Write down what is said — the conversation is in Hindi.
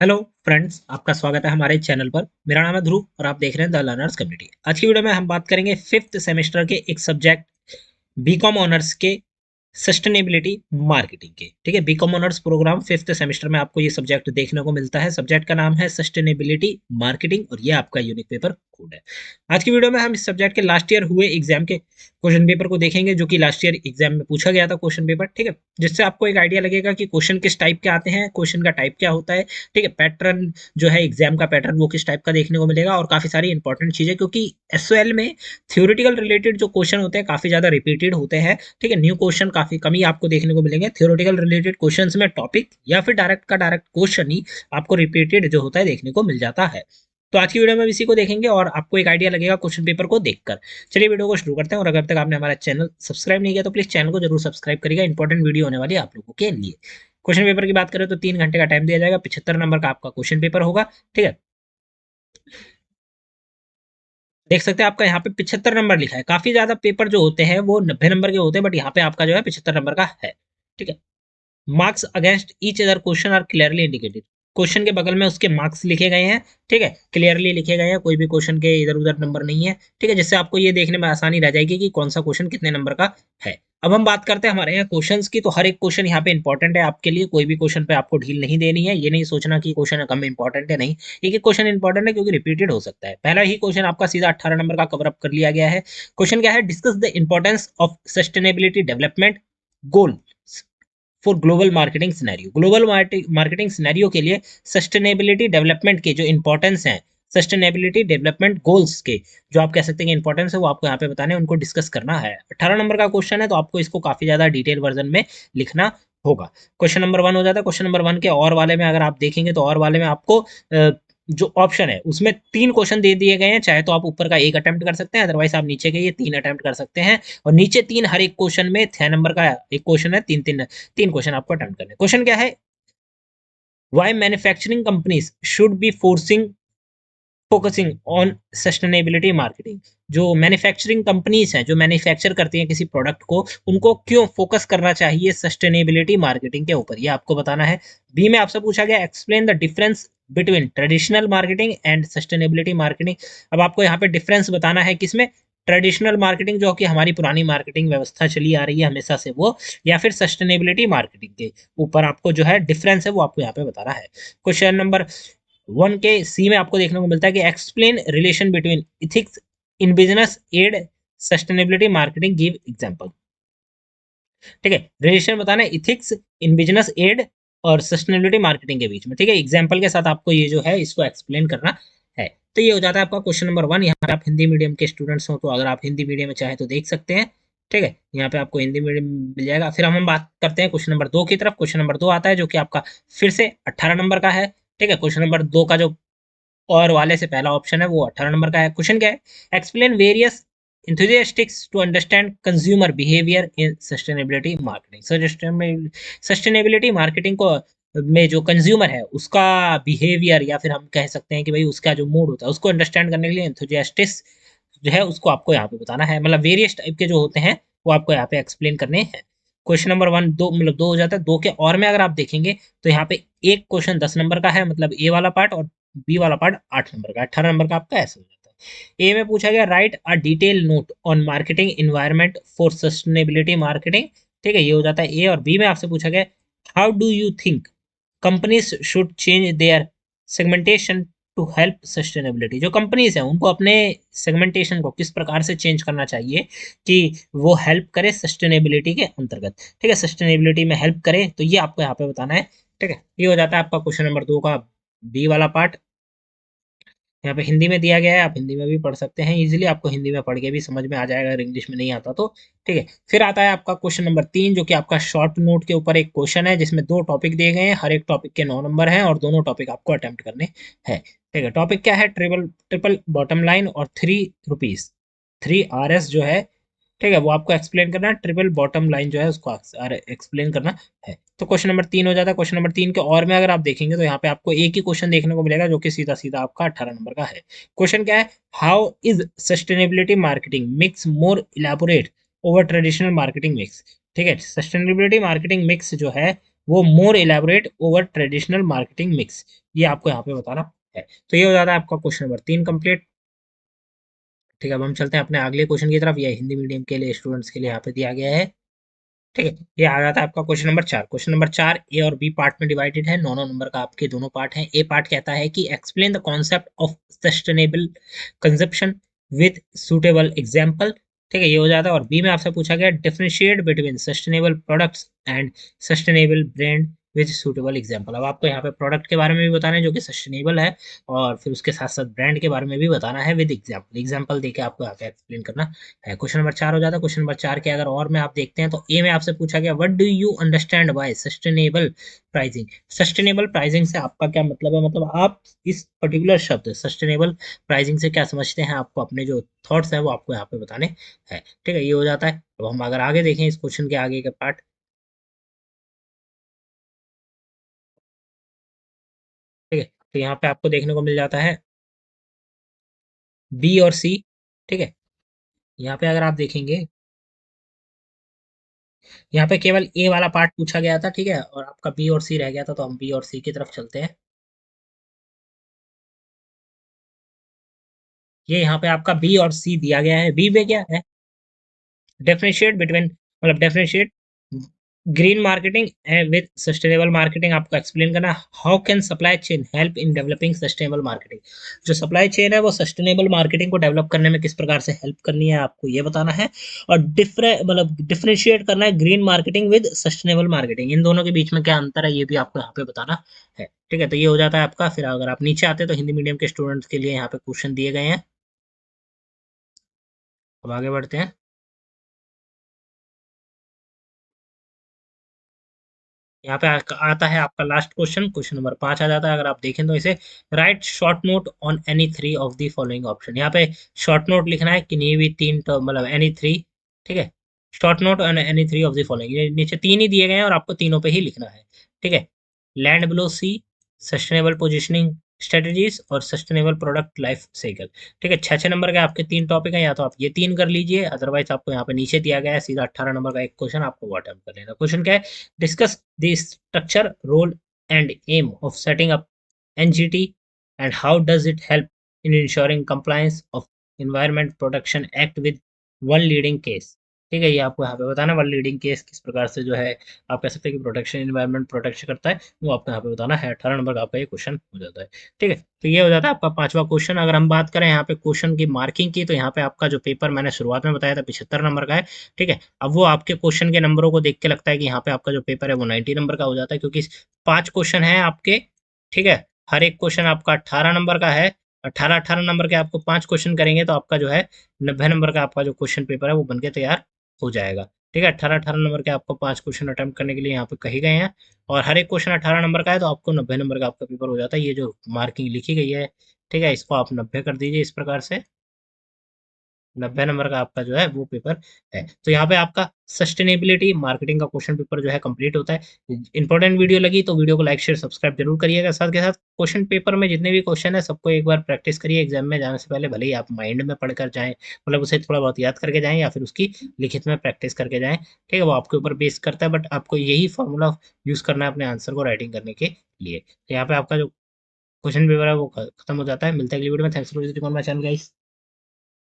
हेलो फ्रेंड्स, आपका स्वागत है हमारे चैनल पर। मेरा नाम है ध्रुव और आप देख रहे हैं द लर्नर्स कम्युनिटी। आज की वीडियो में हम बात करेंगे फिफ्थ सेमेस्टर के एक सब्जेक्ट बीकॉम ऑनर्स के सस्टेनेबिलिटी मार्केटिंग के। ठीक है, BCom honours programme fifth semester में आपको ये सब्जेक्ट देखने को मिलता है। सब्जेक्ट का नाम है सस्टेनेबिलिटी मार्केटिंग और ये आपका यूनिक पेपर कोड है। आज की वीडियो में हम इस सब्जेक्ट के लास्ट ईयर हुए एग्जाम के क्वेश्चन पेपर को देखेंगे, जो कि लास्ट ईयर एग्जाम में पूछा गया था क्वेश्चन पेपर। ठीक है, जिससे आपको एक आइडिया लगेगा कि क्वेश्चन किस टाइप के आते हैं, क्वेश्चन का टाइप क्या होता है। ठीक है, पैटर्न जो है एग्जाम का पैटर्न वो किस टाइप का देखने को मिलेगा और काफी सारी इंपॉर्टेंट चीजें, क्योंकि एसओएल में थ्योरेटिकल रिलेटेड जो क्वेश्चन होते हैं काफी ज्यादा रिपीटेड होते हैं। ठीक है, न्यू क्वेश्चन काफी कम ही आपको देखने को मिलेंगे। थ्योरेटिकल रिलेटेड क्वेश्चंस में टॉपिक या फिर डायरेक्ट का डायरेक्ट क्वेश्चन ही आपको रिपीटेड जो होता है देखने को मिल जाता है। तो आज की वीडियो में इसी को देखेंगे और आपको एक आइडिया लगेगा क्वेश्चन पेपर को देखकर। चलिए वीडियो को शुरू करते हैं, और अगर तक आपने हमारा चैनल सब्सक्राइब नहीं किया तो प्लीज चैनल को जरूर सब्सक्राइब करिएगा। इंपॉर्टेंट वीडियो होने वाली है आप लोगों के लिए। क्वेश्चन पेपर की बात करें तो 3 घंटे का टाइम दिया जाएगा, 75 नंबर का आपका क्वेश्चन पेपर होगा। ठीक है, देख सकते हैं आपका यहाँ पे 75 नंबर लिखा है। काफी ज्यादा पेपर जो होते हैं वो 90 नंबर के होते हैं, बट यहाँ पे आपका जो है 75 नंबर का है। ठीक है, marks against each other question are clearly indicated. Question के बगल में उसके मार्क्स लिखे गए हैं। ठीक है, क्लियरली लिखे गए हैं, कोई भी क्वेश्चन के इधर उधर नंबर नहीं है। ठीक है, जिससे आपको ये देखने में आसानी रह जाएगी कि कौन सा क्वेश्चन कितने नंबर का है। अब हम बात करते हैं हमारे यहाँ क्वेश्चंस की। तो हर एक क्वेश्चन यहाँ पे इंपॉर्टेंट है आपके लिए, कोई भी क्वेश्चन पे आपको ढील नहीं देनी है। ये नहीं सोचना कि क्वेश्चन कम इंपॉर्टेंट है, नहीं। एक एक क्वेश्चन इंपॉर्टेंट है क्योंकि रिपीटेड हो सकता है। पहला ही क्वेश्चन आपका सीधा 18 नंबर का कवर अप कर लिया गया है। क्वेश्चन क्या है? Discuss the importance of sustainability development goal for global marketing scenario. Global marketing scenario के लिए सस्टेनेबिलिटी डेवलपमेंट के जो इंपॉर्टेंस हैं, सस्टेनेबिलिटी डेवलपमेंट गोल्स के जो आप कह सकते हैं इंपॉर्टेंस है, वो आपको यहाँ पे बताने, उनको डिस्कस करना है। 18 नंबर का क्वेश्चन है तो आपको इसको काफी ज्यादा डिटेल वर्जन में लिखना होगा। क्वेश्चन नंबर 1 हो जाता है। क्वेश्चन नंबर 1 के और वाले में अगर आप देखेंगे तो और वाले में आपको जो ऑप्शन है उसमें 3 क्वेश्चन दे दिए गए हैं। चाहे तो आप ऊपर का एक अटेम्प्ट कर सकते हैं, अदरवाइज आप नीचे के ये 3 अटेम्प्ट कर सकते हैं। और नीचे 3, हर एक क्वेश्चन में 6 नंबर का एक क्वेश्चन है। 3 क्वेश्चन आपको अटेम्प्ट करने। क्वेश्चन क्या है? Why manufacturing companies should be focusing on sustainability marketing. जो मैन्युफैक्चरिंग कंपनीज हैं, जो मैन्युफैक्चर करती हैं किसी प्रोडक्ट को, उनको क्यों फोकस करना चाहिए सस्टेनेबिलिटी मार्केटिंग के ऊपर, ये आपको बताना है। बी में आपसे पूछा गया explain the difference between traditional marketing and sustainability marketing. अब आपको यहाँ पे डिफरेंस बताना है किसमें? ट्रेडिशनल मार्केटिंग जो कि हमारी पुरानी मार्केटिंग व्यवस्था चली आ रही है हमेशा से वो, या फिर सस्टेनेबिलिटी मार्केटिंग के ऊपर आपको जो है डिफरेंस है वो आपको यहाँ पे बताना है। क्वेश्चन नंबर 1 के सी में आपको देखने को मिलता है कि explain relation between ethics in business and sustainability marketing, give example. ठीक है, रिलेशन बताना है इथिक्स इन बिजनेस एड और सस्टेनेबिलिटी मार्केटिंग के बीच में। ठीक है, एग्जांपल के साथ आपको ये जो है इसको एक्सप्लेन करना है। तो ये हो जाता है आपका क्वेश्चन नंबर 1। यहाँ पे आप हिंदी मीडियम के स्टूडेंट्स हो तो अगर आप हिंदी मीडियम में चाहे तो देख सकते हैं। ठीक है, यहाँ पे आपको हिंदी मीडियम मिल जाएगा। फिर हम बात करते हैं क्वेश्चन नंबर 2 की तरफ। क्वेश्चन नंबर 2 आता है जो कि आपका फिर से 18 नंबर का है। ठीक है, क्वेश्चन नंबर 2 का जो और वाले से पहला ऑप्शन है वो 18 नंबर का है। क्वेश्चन क्या है? Explain various enthusiastics to understand consumer behavior in sustainability marketing। Sustainability marketing को में जो कंज्यूमर है उसका बिहेवियर, या फिर हम कह सकते हैं कि भाई उसका जो मूड होता है उसको अंडरस्टैंड करने के लिए enthusiastics जो है उसको आपको यहाँ पे बताना है। मतलब वेरियस टाइप के जो होते हैं वो आपको यहाँ पे एक्सप्लेन करने हैं। क्वेश्चन नंबर 1 दो मतलब 2 हो जाता है। 2 के और में अगर आप देखेंगे तो यहाँ पे एक क्वेश्चन 10 नंबर का है, मतलब ए वाला पार्ट, और बी वाला पार्ट 8 नंबर का। 18 नंबर का आपका ऐसे हो जाता है। ए में पूछा गया right a detail note on marketing environment for sustainability marketing. ठीक है, ये हो जाता है ए। और बी में आपसे पूछा गया how do you think companies should change their segmentation to help sustainability. जो कंपनीज हैं उनको अपने सेगमेंटेशन को किस प्रकार से चेंज करना चाहिए कि वो हेल्प करे सस्टेनेबिलिटी के अंतर्गत। ठीक है, सस्टेनेबिलिटी में हेल्प करे, तो ये आपको यहाँ पे बताना है। ठीक है, ये हो जाता है आपका क्वेश्चन नंबर 2 का बी वाला पार्ट। यहाँ पे हिंदी में दिया गया है, आप हिंदी में भी पढ़ सकते हैं इजीली। आपको हिंदी में पढ़ के भी समझ में आ जाएगा अगर इंग्लिश में नहीं आता तो। ठीक है, फिर आता है आपका क्वेश्चन नंबर 3 जो कि आपका शॉर्ट नोट के ऊपर एक क्वेश्चन है जिसमें 2 टॉपिक दिए गए हैं। हर एक टॉपिक के 9 नंबर हैं और दोनों टॉपिक आपको अटेम्प्ट करने हैं। ठीक है, टॉपिक क्या है? ट्रिपल ट्रिपल बॉटम लाइन और 3 रुपीज 3 RS जो है। ठीक है, वो आपको एक्सप्लेन करना है। ट्रिपल बॉटम लाइन जो है उसको एक्सप्लेन करना है। तो क्वेश्चन नंबर 3 हो जाता है। क्वेश्चन नंबर 3 के और में अगर आप देखेंगे तो यहाँ पे आपको एक ही क्वेश्चन देखने को मिलेगा जो कि सीधा सीधा आपका 18 नंबर का है। क्वेश्चन क्या है? How is sustainability marketing mix more elaborate over traditional marketing mix. ठीक है, सस्टेनेबिलिटी मार्केटिंग मिक्स जो है वो more elaborate over traditional marketing mix, ये आपको यहाँ पे बताना है। तो ये हो जाता है आपका क्वेश्चन नंबर 3 कंप्लीट। ठीक है, अब हम चलते हैं अपने अगले क्वेश्चन की तरफ। ये हिंदी मीडियम के लिए स्टूडेंट्स के लिए यहाँ पे दिया गया है। ठीक है, ये आ जाता है आपका क्वेश्चन नंबर 4। क्वेश्चन नंबर 4 ए और बी पार्ट में डिवाइडेड है, 9 नंबर का आपके दोनों पार्ट हैं। ए पार्ट कहता है कि explain the concept of sustainable consumption with suitable example. ठीक है, ये हो जाता है। और बी में आपसे पूछा गया differentiate between sustainable products and sustainable brand with suitable example. अब आपको यहाँ पे प्रोडक्ट के बारे में भी बताना है जो कि सस्टेनेबल है, और फिर उसके साथ साथ ब्रांड के बारे में भी बताना है विद एग्जांपल। एग्जांपल देके आपको यहाँ पे एक्सप्लेन करना है। क्वेश्चन नंबर 4 हो जाता है। क्वेश्चन नंबर 4 के अगर और में आप देखते हैं तो ए में आपसे पूछा गया what do you understand by sustainable pricing. Sustainable pricing से आपका क्या मतलब है, मतलब आप इस पर्टिकुलर शब्द सस्टेनेबल प्राइसिंग से क्या समझते हैं, आपको अपने जो थॉट्स हैं वो आपको यहाँ पे बताने हैं। ठीक है, ये हो जाता है। अब हम अगर आगे देखें इस क्वेश्चन के आगे के पार्ट, ठीक है, तो यहाँ पे आपको देखने को मिल जाता है बी और सी। ठीक है, यहाँ पे अगर आप देखेंगे, यहाँ पे केवल ए वाला पार्ट पूछा गया था। ठीक है, और आपका बी और सी रह गया था, तो हम बी और सी की तरफ चलते हैं। ये यहाँ पे आपका बी और सी दिया गया है। बी में क्या है, डिफरेंशिएट बिटवीन, मतलब differentiate green marketing with sustainable marketing आपको एक्सप्लेन करना। How can supply chain help in developing sustainable marketing, जो सप्लाई चेन है वो सस्टेनेबल मार्केटिंग को डेवलप करने में किस प्रकार से हेल्प करनी है आपको ये बताना है। और मतलब डिफरेंशिएट करना है green marketing with sustainable marketing, इन दोनों के बीच में क्या अंतर है ये भी आपको यहाँ पे बताना है। ठीक है, तो ये हो जाता है आपका। फिर अगर आप नीचे आते हैं तो हिंदी मीडियम के स्टूडेंट्स के लिए यहाँ पे क्वेश्चन दिए गए हैं। अब आगे बढ़ते हैं। यहाँ पे आता है आपका लास्ट क्वेश्चन, क्वेश्चन नंबर 5 आ जाता है। अगर आप देखें तो इसे right short note on any three of the following option, यहाँ पे शॉर्ट नोट लिखना है किन्हीं भी तीन मतलब एनी थ्री। ठीक है, short note on any three of the following, ये नीचे तीन ही दिए गए हैं और आपको तीनों पे ही लिखना है। ठीक है, लैंड बिलो सी, सस्टेनेबल पोजिशनिंग स्ट्रेटजीज और सस्टेनेबल प्रोडक्ट लाइफ साइकिल। ठीक है, 6 नंबर के आपके तीन टॉपिक हैं, या तो आप ये तीन कर लीजिए, अदरवाइज आपको यहाँ पे नीचे दिया गया है सीधा 18 नंबर का एक क्वेश्चन, आपको वो अटेम्प्ट कर लेना। क्वेश्चन क्या है, discuss the structure role and aim of setting up NGT and how does it help in ensuring compliance of environment protection act with one leading case. ठीक है, ये आपको यहाँ पे बताना वन लीडिंग केस किस प्रकार से जो है आप कह सकते हैं कि प्रोटेक्शन एनवायरमेंट प्रोटेक्शन करता है, वो आपको यहाँ पे बताना है। 18 नंबर का आपका ये क्वेश्चन हो जाता है। ठीक है, तो ये हो जाता है आपका पांचवा क्वेश्चन। अगर हम बात करें यहाँ पे क्वेश्चन की मार्किंग की, तो यहाँ पे आपका जो पेपर मैंने शुरुआत में बताया था 75 नंबर का है। ठीक है, अब वो आपके क्वेश्चन के नंबरों को देख के लगता है कि यहाँ पे आपका जो पेपर है वो 90 नंबर का हो जाता है, क्योंकि 5 क्वेश्चन है आपके। ठीक है, हर एक क्वेश्चन आपका 18 नंबर का है। 18 18 नंबर के आपको 5 क्वेश्चन करेंगे तो आपका जो है 90 नंबर का आपका जो क्वेश्चन पेपर है वो बनके तैयार हो जाएगा। ठीक है, 18 18 नंबर के आपको 5 क्वेश्चन अटेम्प्ट करने के लिए यहाँ पे कहे गए हैं, और हर एक क्वेश्चन 18 नंबर का है, तो आपको 90 नंबर का आपका पेपर हो जाता है। ये जो मार्किंग लिखी गई है, ठीक है, इसको आप 90 कर दीजिए इस प्रकार से। 90 नंबर का आपका जो है वो पेपर है। तो यहाँ पे आपका सस्टेनेबिलिटी मार्केटिंग का क्वेश्चन पेपर जो है कंप्लीट होता है। इंपॉर्टेंट वीडियो लगी तो वीडियो को लाइक शेयर सब्सक्राइब जरूर करिएगा। साथ के साथ क्वेश्चन पेपर में जितने भी क्वेश्चन है सबको एक बार प्रैक्टिस करिए एग्जाम में जाने से पहले, भले ही आप माइंड में पढ़कर जाएं, मतलब उसे थोड़ा बहुत याद करके जाएं या फिर उसकी लिखित में प्रैक्टिस करके जाएं। ठीक है, वो आपके ऊपर बेस करता है, बट आपको यही फॉर्मूला यूज करना है अपने आंसर को राइटिंग करने के लिए। तो यहाँ पे आपका जो क्वेश्चन पेपर है वो खत्म हो जाता है। मिलता है अगली वीडियो में। Thanks for visiting on my channel guys.